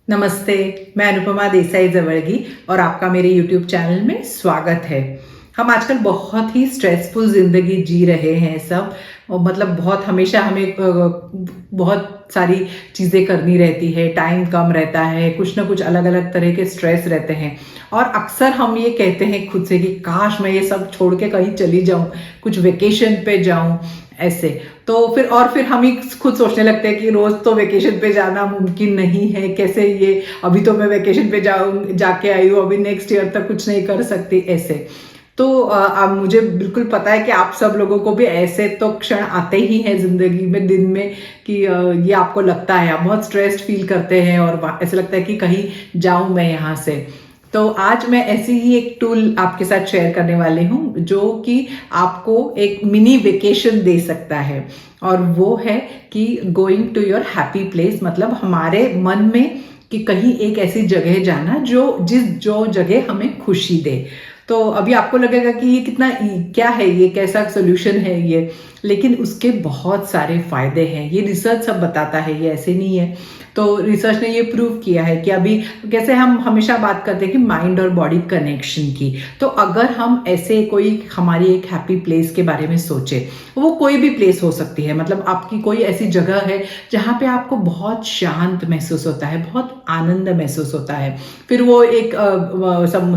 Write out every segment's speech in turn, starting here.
नमस्ते, मैं अनुपमा देसाई जवळगी और आपका मेरे YouTube चैनल में स्वागत है। हम आजकल बहुत ही स्ट्रेसफुल ज़िंदगी जी रहे हैं सब और मतलब बहुत हमेशा हमें बहुत सारी चीज़ें करनी रहती है, टाइम कम रहता है, कुछ ना कुछ अलग-अलग तरह के स्ट्रेस रहते हैं और अक्सर हम ये कहते हैं खुद से कि काश मैं ये सब छोड़ के कहीं चली जाऊँ, कुछ वेकेशन पे जाऊँ ऐसे। तो फिर हम ही खुद सोचने लगते हैं कि रोज तो वेकेशन पे जाना मुमकिन नहीं है, कैसे ये अभी तो मैं वेकेशन पे जाके आई हूँ, अभी नेक्स्ट ईयर तक कुछ नहीं कर सकती ऐसे। तो अब मुझे बिल्कुल पता है कि आप सब लोगों को भी ऐसे तो क्षण आते ही हैं जिंदगी में दिन में कि ये आपको लगता है, आप बहुत स्ट्रेस्ड फील करते हैं और ऐसा लगता है कि कहीं जाऊं मैं यहाँ से। तो आज मैं ऐसी ही एक टूल आपके साथ शेयर करने वाली हूँ जो कि आपको एक मिनी वेकेशन दे सकता है और वो है कि going to your happy place, मतलब हमारे मन में कि कहीं एक ऐसी जगह जाना जो जगह हमें खुशी दे। तो अभी आपको लगेगा कि ये कितना क्या है, ये कैसा सोल्यूशन है ये, लेकिन उसके बहुत सारे फायदे हैं। ये रिसर्च सब बताता है, ये ऐसे नहीं है। तो रिसर्च ने ये प्रूव किया है कि अभी कैसे हम हमेशा बात करते हैं कि माइंड और बॉडी कनेक्शन की, तो अगर हम ऐसे कोई हमारी एक हैप्पी प्लेस के बारे में सोचे, वो कोई भी प्लेस हो सकती है, मतलब आपकी कोई ऐसी जगह है जहाँ पे आपको बहुत शांत महसूस होता है, बहुत आनंद महसूस होता है। फिर वो एक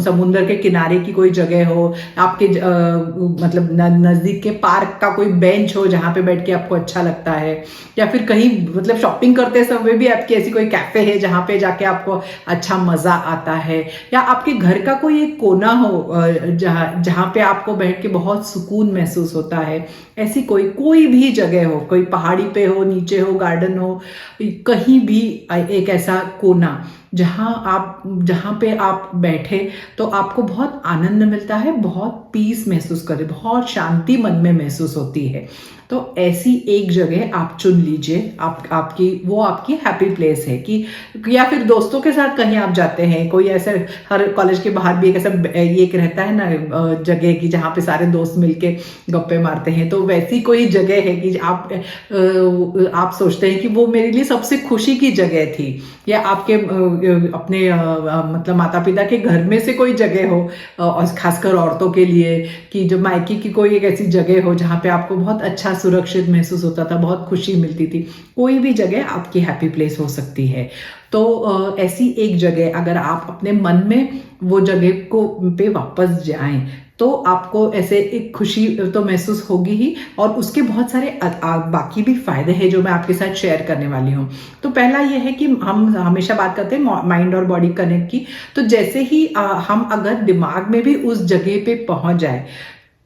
समुंदर के किनारे की कोई जगह हो, आपके मतलब नजदीक के पार्क का कोई बेंच हो जहाँ पे बैठ के आपको अच्छा लगता है, या फिर कहीं मतलब शॉपिंग करते समय भी आपकी ऐसी कोई कैफे है जहाँ पे जाके आपको अच्छा मजा आता है, या आपके घर का कोई एक कोना हो जहाँ पे आपको बैठ के बहुत सुकून महसूस होता है। ऐसी कोई भी जगह हो, कोई पहाड़ी पे हो, नीचे हो, गार्डन हो, कहीं भी एक ऐसा कोना जहाँ पे आप बैठे तो आपको बहुत आनंद मिलता है, बहुत पीस महसूस करे, बहुत शांति मन में महसूस होती है। तो ऐसी एक जगह आप चुन लीजिए, आपकी हैप्पी प्लेस है कि, या फिर दोस्तों के साथ कहीं आप जाते हैं, कोई ऐसे हर कॉलेज के बाहर भी एक ऐसा एक रहता है ना जगह की जहाँ पे सारे दोस्त मिलके गप्पे मारते हैं, तो वैसी कोई जगह है कि आप सोचते हैं कि वो मेरे लिए सबसे खुशी की जगह थी, या आपके अपने मतलब माता पिता के घर में से कोई जगह हो, और खासकर औरतों के लिए कि जो मायके की कोई एक ऐसी जगह हो जहाँ पे आपको बहुत अच्छा सुरक्षित महसूस होता था, बहुत खुशी मिलती थी। कोई भी जगह आपकी हैप्पी प्लेस हो सकती है। तो ऐसी एक जगह अगर आप अपने मन में वो जगह को पे वापस जाएं तो आपको ऐसे एक खुशी तो महसूस होगी ही, और उसके बहुत सारे बाकी भी फायदे हैं जो मैं आपके साथ शेयर करने वाली हूँ। तो पहला ये है कि हम हमेशा बात करते हैं माइंड और बॉडी कनेक्ट की, तो जैसे ही हम अगर दिमाग में भी उस जगह पे पहुंच जाए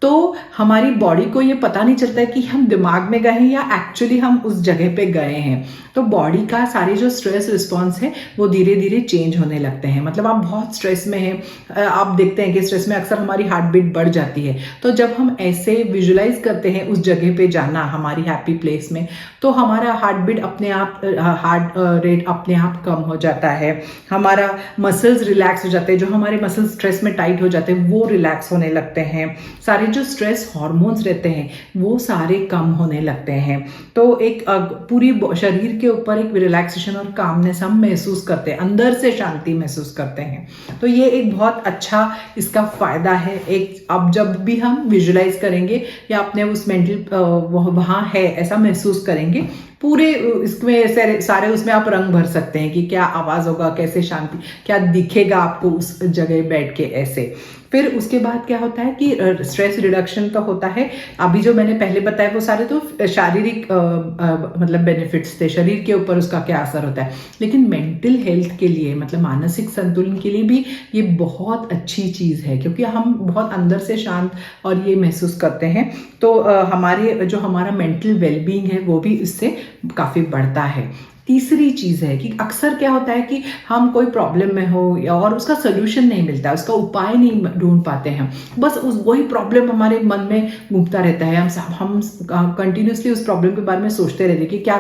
तो हमारी बॉडी को ये पता नहीं चलता है कि हम दिमाग में गए हैं या एक्चुअली हम उस जगह पे गए हैं। तो बॉडी का सारे जो स्ट्रेस रिस्पॉन्स है वो धीरे धीरे चेंज होने लगते हैं। मतलब आप बहुत स्ट्रेस में हैं, आप देखते हैं कि स्ट्रेस में अक्सर हमारी हार्ट बीट बढ़ जाती है, तो जब हम ऐसे विजुलाइज करते हैं उस जगह पे जाना हमारी हैप्पी प्लेस में, तो हमारा हार्ट बीट अपने आप, हार्ट रेट अपने आप कम हो जाता है, हमारा मसल्स रिलैक्स हो जाते हैं, जो हमारे मसल्स स्ट्रेस में टाइट हो जाते हैं वो रिलैक्स होने लगते हैं, सारे जो स्ट्रेस हार्मोन्स रहते हैं वो सारे कम होने लगते हैं। तो एक पूरी शरीर के ऊपर एक रिलैक्सेशन और कामनेस हम महसूस करते हैं, अंदर से शांति महसूस करते हैं। तो ये एक बहुत अच्छा इसका फायदा है। एक अब जब भी हम विजुलाइज करेंगे या अपने उस मेंटल वहाँ है ऐसा महसूस करेंगे, पूरे इसमें सारे उसमें आप रंग भर सकते हैं कि क्या आवाज होगा, कैसे शांति, क्या दिखेगा आपको उस जगह बैठ के ऐसे। फिर उसके बाद क्या होता है कि स्ट्रेस रिडक्शन तो होता है। अभी जो मैंने पहले बताया वो सारे तो शारीरिक मतलब बेनिफिट्स थे, शरीर के ऊपर उसका क्या असर होता है, लेकिन मेंटल हेल्थ के लिए मतलब मानसिक संतुलन के लिए भी ये बहुत अच्छी चीज़ है, क्योंकि हम बहुत अंदर से शांत और ये महसूस करते हैं। तो हमारा मेंटल वेलबींग है वो भी इससे काफ़ी बढ़ता है। तीसरी चीज़ है कि अक्सर क्या होता है कि हम कोई प्रॉब्लम में हो और उसका सोल्यूशन नहीं मिलता, उसका उपाय नहीं ढूंढ पाते हैं, बस वही प्रॉब्लम हमारे मन में घूमता रहता है, हम कंटिन्यूसली उस प्रॉब्लम के बारे में सोचते रहते हैं कि क्या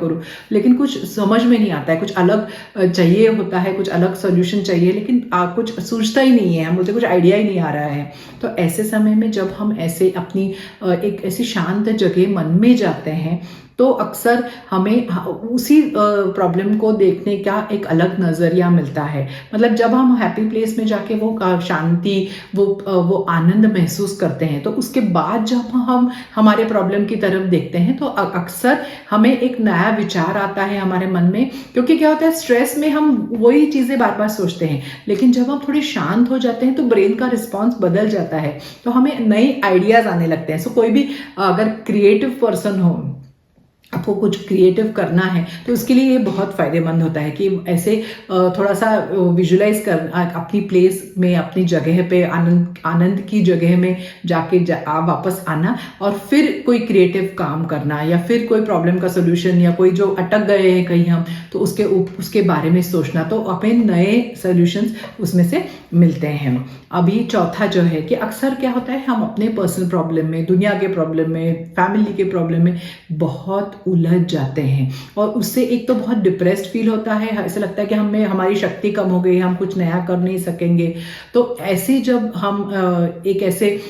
करूँ, लेकिन कुछ समझ में नहीं आता है, कुछ अलग चाहिए होता है, कुछ अलग सोल्यूशन चाहिए, लेकिन कुछ सूझता ही नहीं है, मुझे कुछ आइडिया ही नहीं आ रहा है। तो ऐसे समय में जब हम ऐसे अपनी एक ऐसी शांत जगह मन में जाते हैं तो अक्सर हमें उसी प्रॉब्लम को देखने का एक अलग नजरिया मिलता है। मतलब जब हम हैप्पी प्लेस में जाके वो शांति, वो आनंद महसूस करते हैं, तो उसके बाद जब हम हमारे प्रॉब्लम की तरफ देखते हैं तो अक्सर हमें एक नया विचार आता है हमारे मन में। क्योंकि क्या होता है, स्ट्रेस में हम वही चीजें बार बार सोचते हैं, लेकिन जब हम थोड़े शांत हो जाते हैं तो ब्रेन का रिस्पॉन्स बदल जाता है, तो हमें नई आइडियाज आने लगते हैं। सो कोई भी अगर क्रिएटिव पर्सन हो, आपको कुछ क्रिएटिव करना है, तो उसके लिए ये बहुत फायदेमंद होता है कि ऐसे थोड़ा सा विजुलाइज कर अपनी प्लेस में, अपनी जगह पे, आनंद की जगह में जाके वापस आना और फिर कोई क्रिएटिव काम करना, या फिर कोई प्रॉब्लम का सोल्यूशन, या कोई जो अटक गए हैं कहीं हम, तो उसके बारे में सोचना, तो हमें नए सोल्यूशंस उसमें से मिलते हैं। अभी चौथा जो है कि अक्सर क्या होता है, हम अपने पर्सनल प्रॉब्लम में, दुनिया के प्रॉब्लम में, फैमिली के प्रॉब्लम में बहुत उलझ जाते हैं, और उससे एक तो बहुत डिप्रेस्ड फील होता है, ऐसा लगता है कि हमें हमारी शक्ति कम हो गई, हम कुछ नया कर नहीं सकेंगे। तो ऐसे जब हम एक ऐसे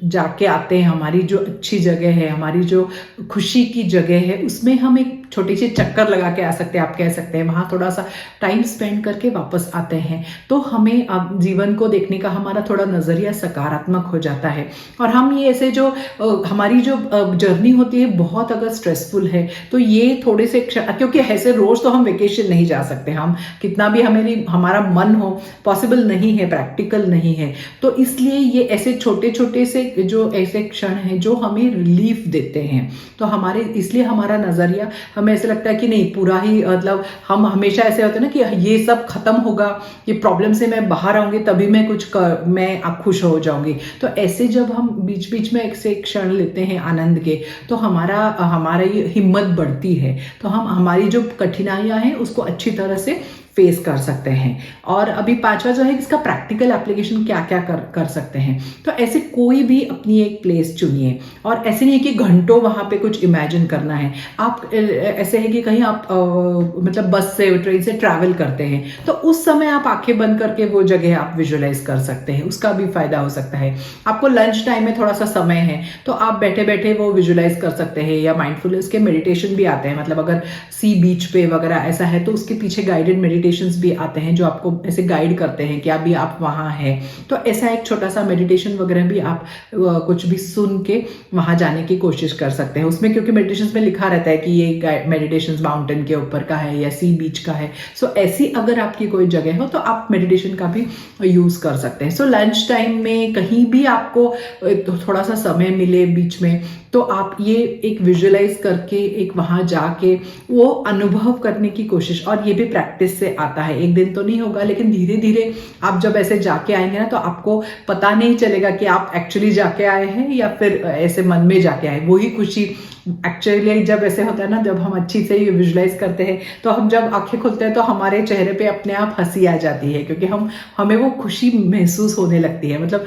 जाके आते हैं, हमारी जो अच्छी जगह है, हमारी जो खुशी की जगह है, उसमें हम एक छोटी सी चक्कर लगा के आ सकते हैं, आप कह सकते हैं, वहां थोड़ा सा टाइम स्पेंड करके वापस आते हैं, तो हमें अब जीवन को देखने का हमारा थोड़ा नजरिया सकारात्मक हो जाता है। और हम ये ऐसे जो हमारी जो जर्नी होती है बहुत अगर स्ट्रेसफुल है, तो ये थोड़े से क्योंकि ऐसे रोज तो हम वेकेशन नहीं जा सकते, हम कितना भी हमारा मन हो, पॉसिबल नहीं है, प्रैक्टिकल नहीं है, तो इसलिए ये ऐसे छोटे छोटे से जो ऐसे क्षण हैं जो हमें रिलीफ देते हैं, तो इसलिए हमारा नजरिया, हमें ऐसा लगता है कि नहीं, पूरा ही मतलब हम हमेशा ऐसे होते हैं ना कि ये सब खत्म होगा, ये प्रॉब्लम से मैं बाहर आऊंगी, तभी मैं मैं खुश हो जाऊंगी। तो ऐसे जब हम बीच बीच में ऐसे क्षण लेते हैं आनंद के, तो हमारा ये हिम्मत बढ़ती है, तो हम हमारी जो कठिनाइयां हैं उसको अच्छी तरह से फेस कर सकते हैं। और अभी पांचवा जो है, इसका प्रैक्टिकल एप्लीकेशन क्या क्या कर सकते हैं। तो ऐसे कोई भी अपनी एक प्लेस चुनिए, और ऐसे नहीं कि घंटों वहां पे कुछ इमेजिन करना है। आप ऐसे है कि कहीं आप मतलब बस से, ट्रेन से ट्रैवल करते हैं, तो उस समय आप आंखें बंद करके वो जगह आप विजुअलाइज कर सकते हैं, उसका भी फायदा हो सकता है। आपको लंच टाइम में थोड़ा सा समय है, तो आप बैठे बैठे वो विजुअलाइज कर सकते हैं, या माइंडफुलनेस के मेडिटेशन भी आते हैं। मतलब अगर सी बीच पे वगैरह ऐसा है, तो उसके पीछे गाइडेड मेडिटेशंस भी आते हैं जो आपको ऐसे गाइड करते हैं कि अभी आप वहां हैं, तो ऐसा एक छोटा सा मेडिटेशन वगैरह भी आप कुछ भी सुन के वहां जाने की कोशिश कर सकते हैं। उसमें क्योंकि मेडिटेशंस में लिखा रहता है कि ये मेडिटेशंस माउंटेन के ऊपर का है या सी बीच का है। सो ऐसी अगर आपकी कोई जगह हो तो आप मेडिटेशन का भी यूज कर सकते हैं। सो लंच टाइम में कहीं भी आपको थोड़ा सा समय मिले बीच में, तो आप ये एक विजुअलाइज करके एक वहां जाके वो अनुभव करने की कोशिश, और ये भी प्रैक्टिस से आता है, एक दिन तो नहीं होगा, लेकिन धीरे धीरे आप जब ऐसे जाके आएंगे ना, तो आपको पता नहीं चलेगा कि आप एक्चुअली जाके आए हैं या फिर ऐसे मन में जाके आए। वही खुशी एक्चुअली जब ऐसे होता है ना, जब हम अच्छी से विजुअलाइज करते हैं, तो हम जब आंखें खोलते हैं तो हमारे चेहरे पे अपने आप हंसी आ जाती है, क्योंकि हमें वो खुशी महसूस होने लगती है। मतलब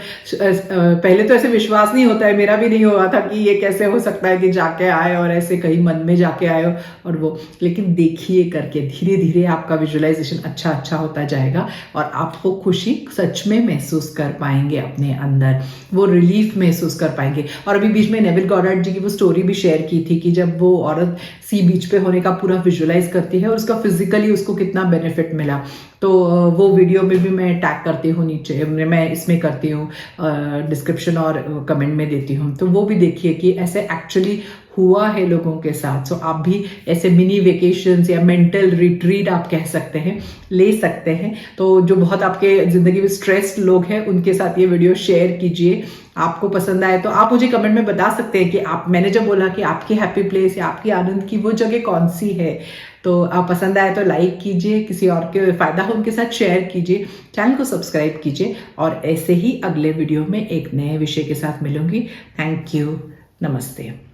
पहले तो ऐसे विश्वास नहीं होता है, मेरा भी नहीं हुआ था कि ये कैसे हो सकता है कि जाके आए और ऐसे कहीं मन में जाके आए और वो, लेकिन देखिए करके धीरे धीरे आपका विजुअलाइजेशन अच्छा होता जाएगा, और आपको खुशी सच में महसूस कर पाएंगे, अपने अंदर वो रिलीफ महसूस कर पाएंगे। और अभी बीच में नेविल गॉडार्ड जी की वो स्टोरी भी शेयर की थी कि जब वो औरत सी बीच पे होने का पूरा विजुअलाइज करती है और उसका फिजिकली उसको कितना बेनिफिट मिला, तो वो वीडियो में भी मैं टैग करती हूँ, नीचे मैं इसमें करती हूँ, डिस्क्रिप्शन और कमेंट में देती हूँ, तो वो भी देखिए कि ऐसे एक्चुअली हुआ है लोगों के साथ। सो आप भी ऐसे मिनी वेकेशंस या मेंटल रिट्रीट आप कह सकते हैं, ले सकते हैं। तो जो बहुत आपके जिंदगी में स्ट्रेस्ड लोग हैं उनके साथ ये वीडियो शेयर कीजिए। आपको पसंद आए तो आप मुझे कमेंट में बता सकते हैं कि मैंने जब बोला कि आपकी हैप्पी प्लेस या आपकी आनंद की वो जगह कौन सी है, तो आप पसंद आए तो लाइक कीजिए, किसी और के फायदा हो उनके साथ शेयर कीजिए, चैनल को सब्सक्राइब कीजिए, और ऐसे ही अगले वीडियो में एक नए विषय के साथ मिलूंगी। थैंक यू, नमस्ते।